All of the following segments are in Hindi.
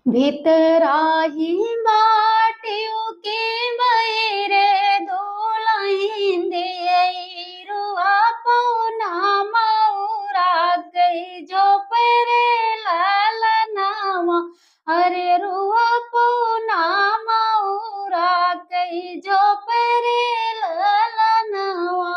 भितराही बाटियों के बहिरे दुलहिन रुआ पौना मऊरा गई जो परे ललनावा। अरे रुआ पौना मऊरा गई जो परे ललनावा।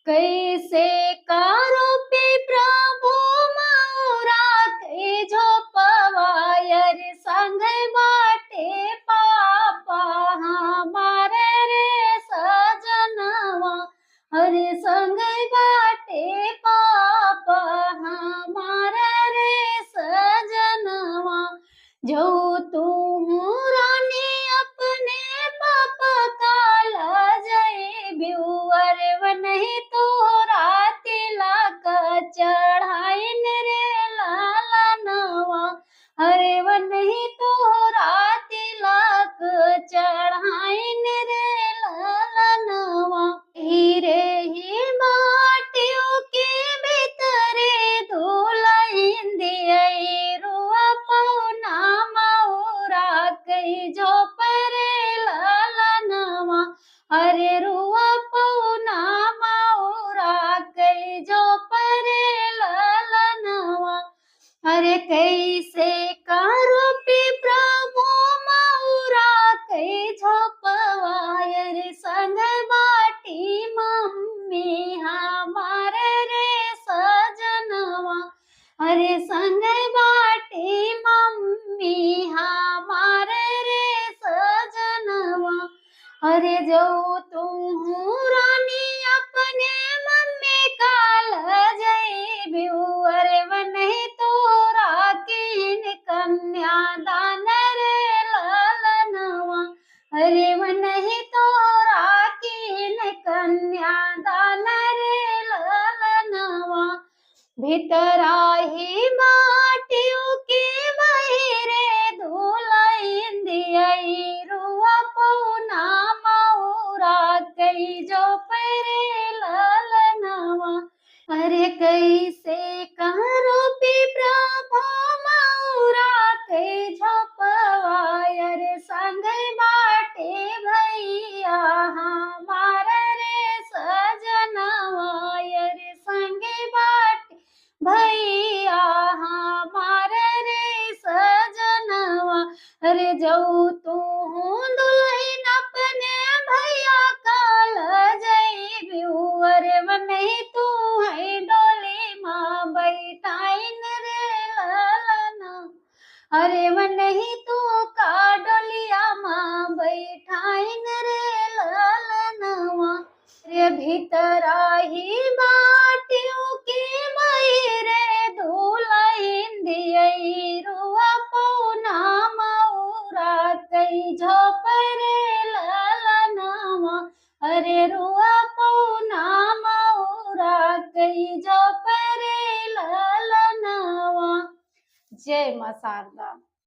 कैसे कारो पे प्रभु मऊरा कई जो पवायर संग बाटे पापा हमारे रे सजनवा। अरे संग बाटे पापा हमारे रे सजनवा। जो तू रानी अपने पापा काला जय ब्यूअर नहीं तो तिलक चढ़ाइन रे लालनवा। अरे नहीं तो तिलक चढ़ाइन रे लालनवा। हीरे ही बाटियों के भीतरे दुलहिन रुआ पौना मऊरा कई जो परे लालनवा। अरे रुआ पौना मऊरा कई जो परे लालनवा। अरे कैसे कारो पे प्रभु मऊरा कई झोपवायर संग बाटी मम्मी हमारे रे सजनवा। अरे संग बाटी मम्मी हमारे रे सजनवा। अरे जो तुम रानी अपने मम्मी काल जय ब्यूअर नहीं तो किन कन्या दान रे लालनवा। अरे नहीं तो किन कन्या दान रे लालनवा। भितराही बाटियों के बहिरे दुलहिन रुआ पौना मऊरा कई जो परे लालनवा। अरे कैसे करो पे प्रभु मऊरा कई झोपवायर संग बाटे भैया हमारे रे सजनवा। अरे संग बाटे भैया हमारे रे सजनवा। अरे जो तू दुल्हन अपने भैया काल जय ब्यूअर नहीं तू है डोली माँ बैठाइन रे लालना। अरे नहीं तू का डोलिया माँ बैठाइन रे लालनवा। रे भीतराही बाटियों के बहिरे दुलहिन रुआ पौना मऊरा कई जो परे लालनवा। अरे रुआ पौना मऊरा कई जो परे लालनवा। जय मां शारदा।